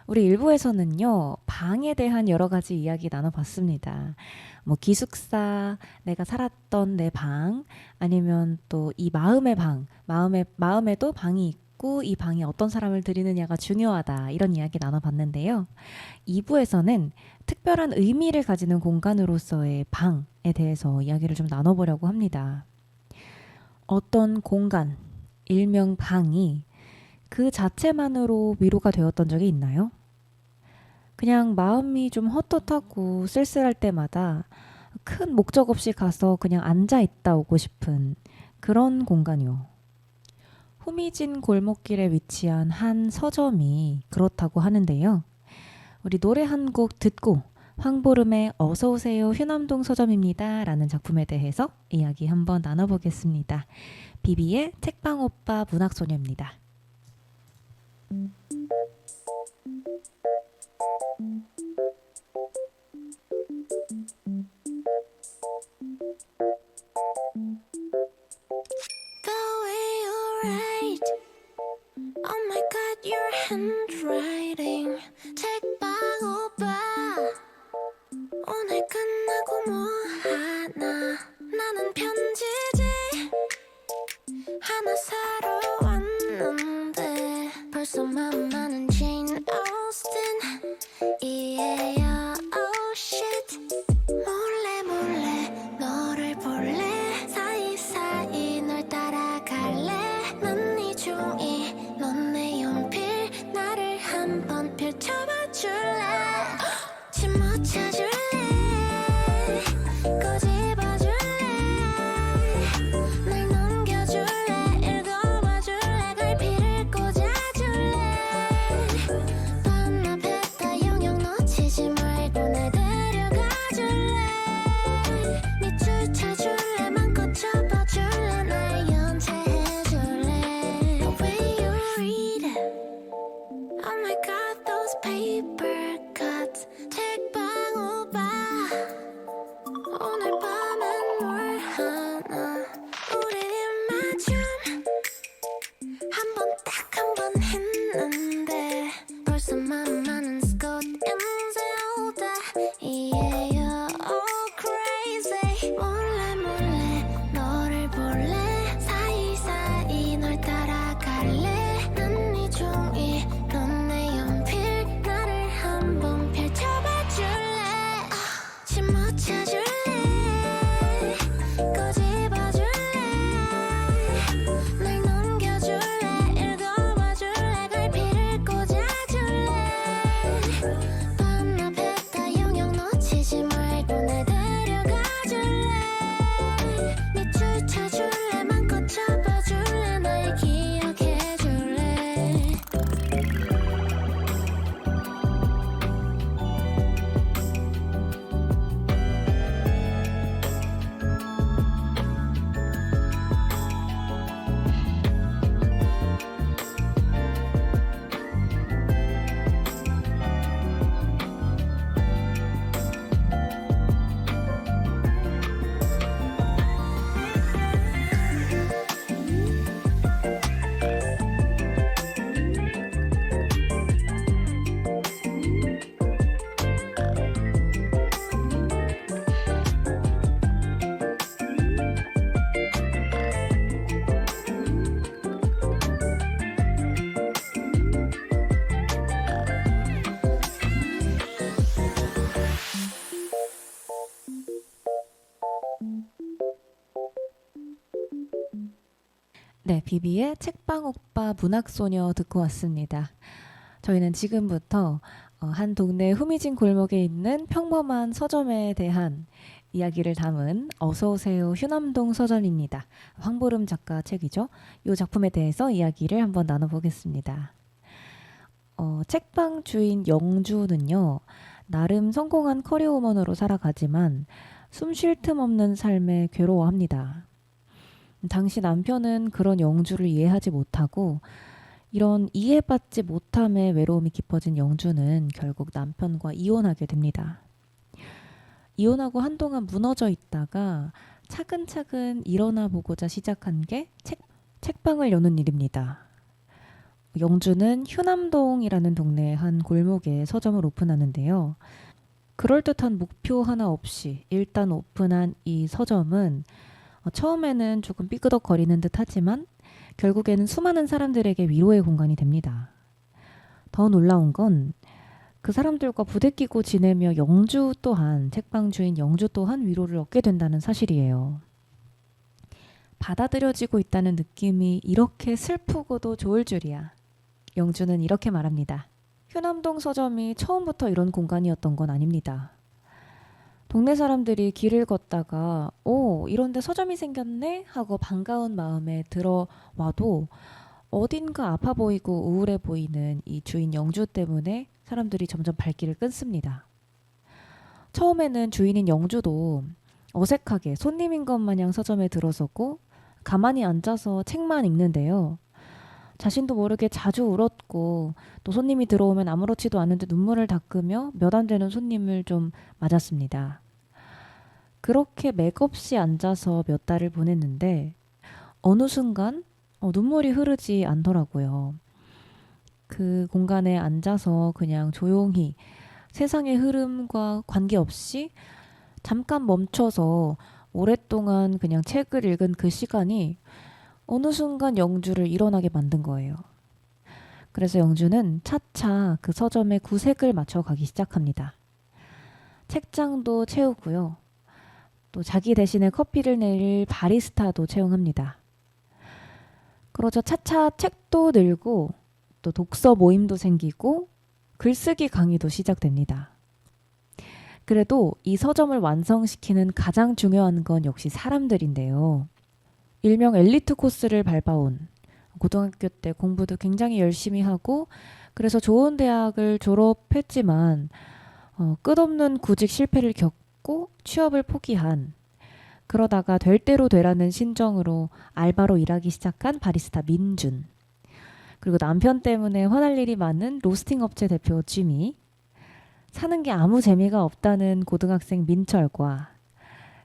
우리 1부에서는요, 방에 대한 여러 가지 이야기 나눠봤습니다. 뭐 기숙사, 내가 살았던 내 방, 아니면 또 이 마음의 방, 마음에도 방이 있고 이 방이 어떤 사람을 들이느냐가 중요하다, 이런 이야기 나눠봤는데요. 2부에서는 특별한 의미를 가지는 공간으로서의 방에 대해서 이야기를 좀 나눠보려고 합니다. 어떤 공간, 일명 방이 그 자체만으로 위로가 되었던 적이 있나요? 그냥 마음이 좀 헛헛하고 쓸쓸할 때마다 큰 목적 없이 가서 그냥 앉아 있다 오고 싶은 그런 공간이요. 후미진 골목길에 위치한 한 서점이 그렇다고 하는데요. 우리 노래 한 곡 듣고 황보름의 어서오세요 휴남동 서점입니다 라는 작품에 대해서 이야기 한번 나눠보겠습니다. 비비의 책방오빠 문학소녀입니다. The way you write, oh my god, your handwriting. 책방 오빠, 오늘 끝나고 뭐 하나? 나는 편지지 하나 사러 왔는데 벌써 만나는 Jane Austen. Yeah, oh shit. 몰래 몰래 너를 볼래. 사이사이 널 따라갈래. 난 네 종이 넌 내 연필. 나를 한번 펼쳐봐 줄래. 침 묻혀줄래. 꼬집어 줄래. 날 넘겨줄래. 읽어봐 줄래. 갈피를 꽂아줄래. 밤 앞에다 영영 놓치지 말고 날 데려가 줄래. 밑줄 쳐줄래. 맘껏 접어줄래. 날 연체해 줄래. The way you read, oh my god, those paper cuts. 책방 오빠, 오늘 밤엔 뭘 하나? 우린 입맞춤 한 번 딱 한 번 했는데 벌써 만나는 Scott and Zelda. Yeah, you're all crazy. 몰래 몰래 너를 볼래. 사이사이 널 따라갈래. 난 네 종이 넌 내 연필. 나를 한번 펼쳐봐 줄래. 침 묻혀줄래. 꼬집어 줄래. 날 넘겨줄래. 읽어봐 줄래. 갈피를 꽂아줄래. 밤 앞에다 영영 놓치지 말고 날 데려가 줄래. 밑줄 쳐줄래. 맘껏 접어줄래. 날 기억해 줄래. 네, 비비의 책방 오빠 문학소녀 듣고 왔습니다. 저희는 지금부터 한 동네 후미진 골목에 있는 평범한 서점에 대한 이야기를 담은 어서오세요 휴남동 서점입니다. 황보름 작가 책이죠. 이 작품에 대해서 이야기를 한번 나눠보겠습니다. 책방 주인 영주는요, 나름 성공한 커리어우먼으로 살아가지만 숨 쉴 틈 없는 삶에 괴로워합니다. 당시 남편은 그런 영주를 이해하지 못하고 이런 이해받지 못함에 외로움이 깊어진 영주는 결국 남편과 이혼하게 됩니다. 이혼하고 한동안 무너져 있다가 차근차근 일어나 보고자 시작한 게 책방을 여는 일입니다. 영주는 휴남동이라는 동네의 한 골목에 서점을 오픈하는데요. 그럴듯한 목표 하나 없이 일단 오픈한 이 서점은 처음에는 조금 삐그덕거리는 듯 하지만 결국에는 수많은 사람들에게 위로의 공간이 됩니다. 더 놀라운 건 그 사람들과 부대끼고 지내며 영주 또한, 책방 주인 영주 또한 위로를 얻게 된다는 사실이에요. 받아들여지고 있다는 느낌이 이렇게 슬프고도 좋을 줄이야. 영주는 이렇게 말합니다. 휴남동 서점이 처음부터 이런 공간이었던 건 아닙니다. 동네 사람들이 길을 걷다가 오, 이런데 서점이 생겼네? 하고 반가운 마음에 들어와도 어딘가 아파 보이고 우울해 보이는 이 주인 영주 때문에 사람들이 점점 발길을 끊습니다. 처음에는 주인인 영주도 어색하게 손님인 것 마냥 서점에 들어서고 가만히 앉아서 책만 읽는데요. 자신도 모르게 자주 울었고 또 손님이 들어오면 아무렇지도 않은데 눈물을 닦으며 몇 안 되는 손님을 좀 맞았습니다. 그렇게 맥없이 앉아서 몇 달을 보냈는데 어느 순간 눈물이 흐르지 않더라고요. 그 공간에 앉아서 그냥 조용히 세상의 흐름과 관계없이 잠깐 멈춰서 오랫동안 그냥 책을 읽은 그 시간이 어느 순간 영주를 일어나게 만든 거예요. 그래서 영주는 차차 그 서점의 구색을 맞춰가기 시작합니다. 책장도 채우고요. 또 자기 대신에 커피를 내릴 바리스타도 채용합니다. 그러자 차차 책도 늘고 또 독서 모임도 생기고 글쓰기 강의도 시작됩니다. 그래도 이 서점을 완성시키는 가장 중요한 건 역시 사람들인데요. 일명 엘리트 코스를 밟아온, 고등학교 때 공부도 굉장히 열심히 하고 그래서 좋은 대학을 졸업했지만 끝없는 구직 실패를 겪고 취업을 포기한, 그러다가 될 대로 되라는 신정으로 알바로 일하기 시작한 바리스타 민준, 그리고 남편 때문에 화날 일이 많은 로스팅 업체 대표 지미, 사는 게 아무 재미가 없다는 고등학생 민철과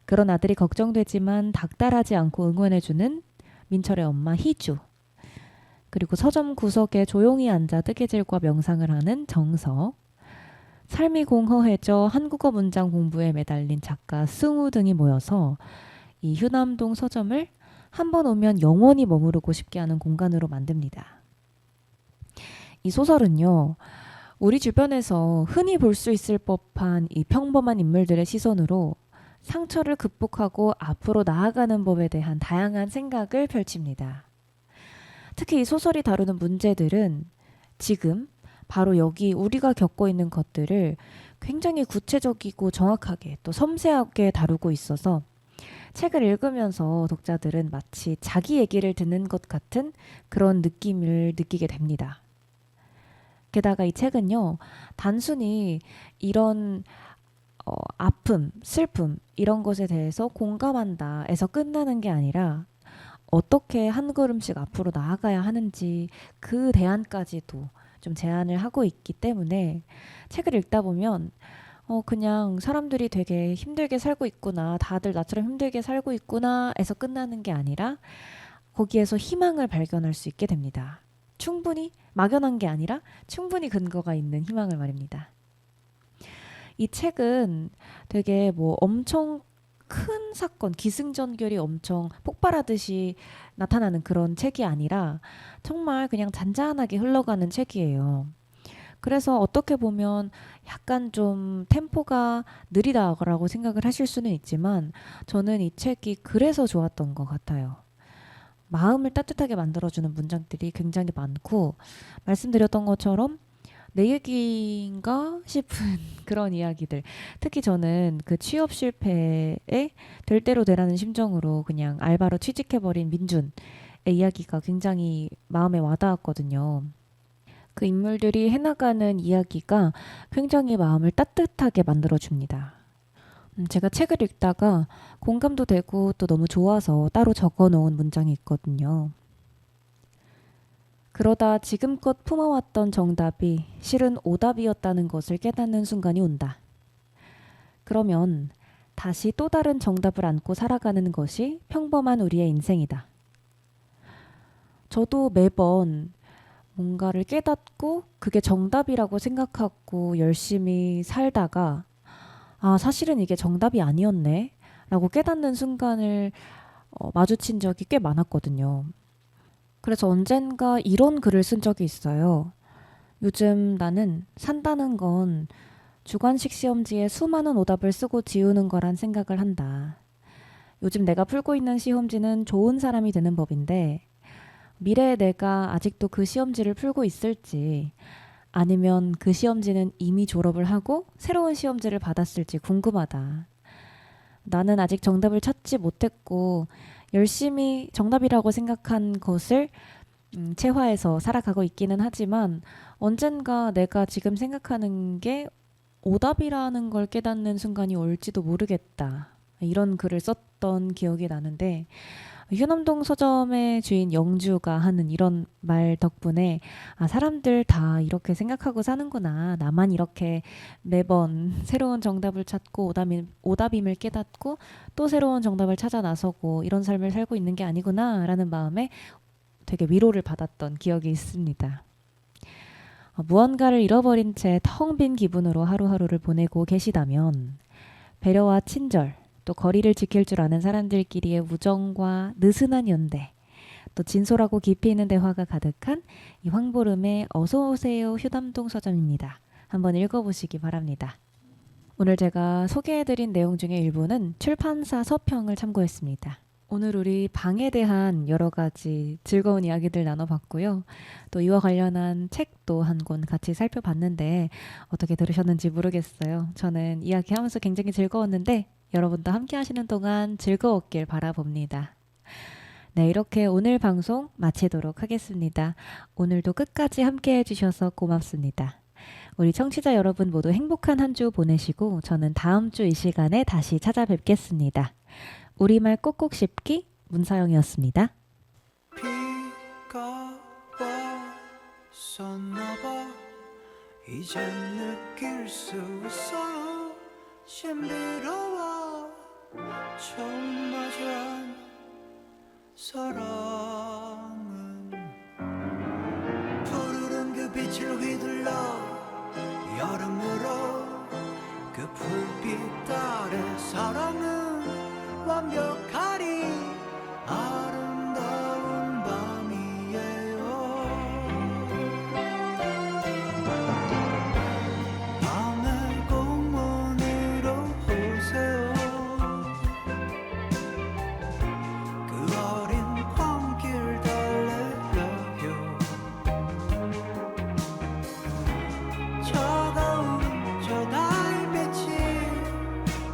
그런 아들이 걱정되지만 닥달하지 않고 응원해주는 민철의 엄마 희주, 그리고 서점 구석에 조용히 앉아 뜨개질과 명상을 하는 정석, 삶이 공허해져 한국어 문장 공부에 매달린 작가 승우 등이 모여서 이 휴남동 서점을 한 번 오면 영원히 머무르고 싶게 하는 공간으로 만듭니다. 이 소설은요, 우리 주변에서 흔히 볼 수 있을 법한 이 평범한 인물들의 시선으로 상처를 극복하고 앞으로 나아가는 법에 대한 다양한 생각을 펼칩니다. 특히 이 소설이 다루는 문제들은 지금 바로 여기 우리가 겪고 있는 것들을 굉장히 구체적이고 정확하게 또 섬세하게 다루고 있어서 책을 읽으면서 독자들은 마치 자기 얘기를 듣는 것 같은 그런 느낌을 느끼게 됩니다. 게다가 이 책은요, 단순히 이런 아픔, 슬픔 이런 것에 대해서 공감한다 에서 끝나는 게 아니라 어떻게 한 걸음씩 앞으로 나아가야 하는지 그 대안까지도 좀 제안을 하고 있기 때문에 책을 읽다 보면 그냥 사람들이 되게 힘들게 살고 있구나, 다들 나처럼 힘들게 살고 있구나 에서 끝나는 게 아니라 거기에서 희망을 발견할 수 있게 됩니다. 충분히 막연한 게 아니라 충분히 근거가 있는 희망을 말입니다. 이 책은 되게 엄청 큰 사건, 기승전결이 엄청 폭발하듯이 나타나는 그런 책이 아니라 정말 그냥 잔잔하게 흘러가는 책이에요. 그래서 어떻게 보면 약간 좀 템포가 느리다라고 생각을 하실 수는 있지만 저는 이 책이 그래서 좋았던 것 같아요. 마음을 따뜻하게 만들어주는 문장들이 굉장히 많고, 말씀드렸던 것처럼 내 얘기인가 싶은 그런 이야기들, 특히 저는 그 취업 실패에 될 대로 되라는 심정으로 그냥 알바로 취직해버린 민준의 이야기가 굉장히 마음에 와닿았거든요. 그 인물들이 해나가는 이야기가 굉장히 마음을 따뜻하게 만들어줍니다. 제가 책을 읽다가 공감도 되고 또 너무 좋아서 따로 적어놓은 문장이 있거든요. 그러다 지금껏 품어왔던 정답이 실은 오답이었다는 것을 깨닫는 순간이 온다. 그러면 다시 또 다른 정답을 안고 살아가는 것이 평범한 우리의 인생이다. 저도 매번 뭔가를 깨닫고 그게 정답이라고 생각하고 열심히 살다가 사실은 이게 정답이 아니었네 라고 깨닫는 순간을 마주친 적이 꽤 많았거든요. 그래서 언젠가 이런 글을 쓴 적이 있어요. 요즘 나는 산다는 건 주관식 시험지에 수많은 오답을 쓰고 지우는 거란 생각을 한다. 요즘 내가 풀고 있는 시험지는 좋은 사람이 되는 법인데 미래의 내가 아직도 그 시험지를 풀고 있을지 아니면 그 시험지는 이미 졸업을 하고 새로운 시험지를 받았을지 궁금하다. 나는 아직 정답을 찾지 못했고 열심히 정답이라고 생각한 것을 체화해서 살아가고 있기는 하지만 언젠가 내가 지금 생각하는 게 오답이라는 걸 깨닫는 순간이 올지도 모르겠다. 이런 글을 썼던 기억이 나는데 휴남동 서점의 주인 영주가 하는 이런 말 덕분에 사람들 다 이렇게 생각하고 사는구나. 나만 이렇게 매번 새로운 정답을 찾고 오답임을 깨닫고 또 새로운 정답을 찾아 나서고 이런 삶을 살고 있는 게 아니구나 라는 마음에 되게 위로를 받았던 기억이 있습니다. 무언가를 잃어버린 채 텅 빈 기분으로 하루하루를 보내고 계시다면 배려와 친절, 또 거리를 지킬 줄 아는 사람들끼리의 우정과 느슨한 연대, 또 진솔하고 깊이 있는 대화가 가득한 이 황보름의 어서오세요 휴담동 서점입니다. 한번 읽어보시기 바랍니다. 오늘 제가 소개해드린 내용 중에 일부는 출판사 서평을 참고했습니다. 오늘 우리 방에 대한 여러 가지 즐거운 이야기들 나눠봤고요. 또 이와 관련한 책도 한 권 같이 살펴봤는데 어떻게 들으셨는지 모르겠어요. 저는 이야기하면서 굉장히 즐거웠는데 여러분도 함께 하시는 동안 즐거웠길 바라봅니다. 네, 이렇게 오늘 방송 마치도록 하겠습니다. 오늘도 끝까지 함께 해주셔서 고맙습니다. 우리 청취자 여러분 모두 행복한 한 주 보내시고 저는 다음 주 이 시간에 다시 찾아뵙겠습니다. 우리말 꼭꼭 씹기 문서영이었습니다. 비가 왔었나봐 이젠 느낄 수 있어요 신비로워 처음 마주한 사랑은 푸르른 그 빛을 휘둘러 여름으로 그 불빛 아래 사랑은 완벽하리 아름다운 밤이에요 밤의 공원으로 오세요 그 어린 황길 달래요 차가운 저 달빛이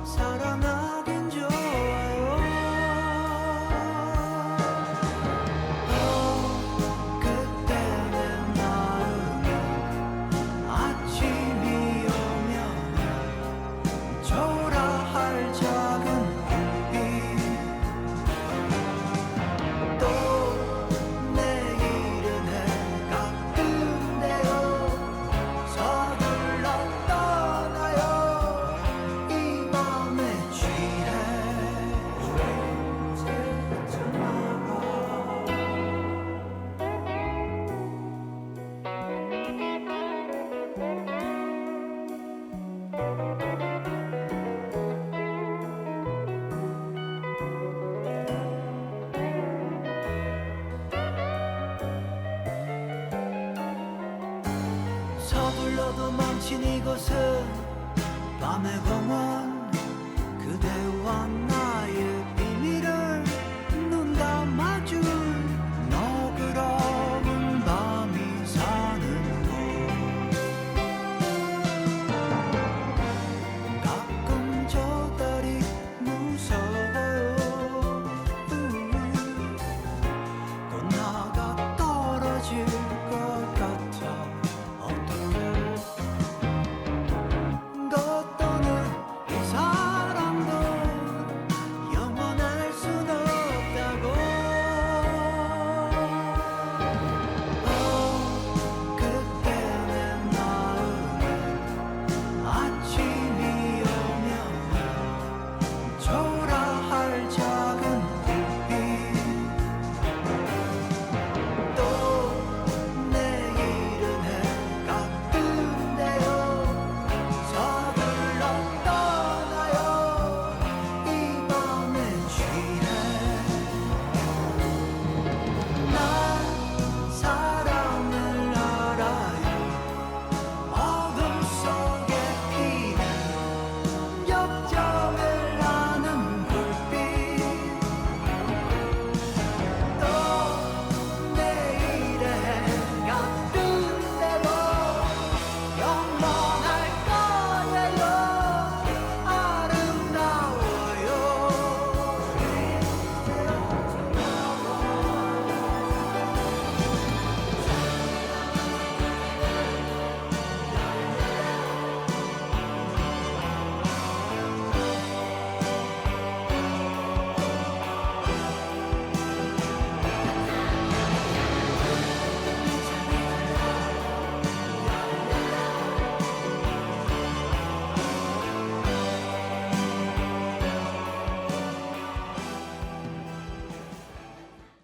사랑하긴 좋아요 그때 내 마음에 아침이 오면 초라할 작은 불빛 또 내일은 해가 뜬대요 서둘러 떠나요 이 맘에 취해 서둘러도 망친 이곳은 밤의 공원 그대와 나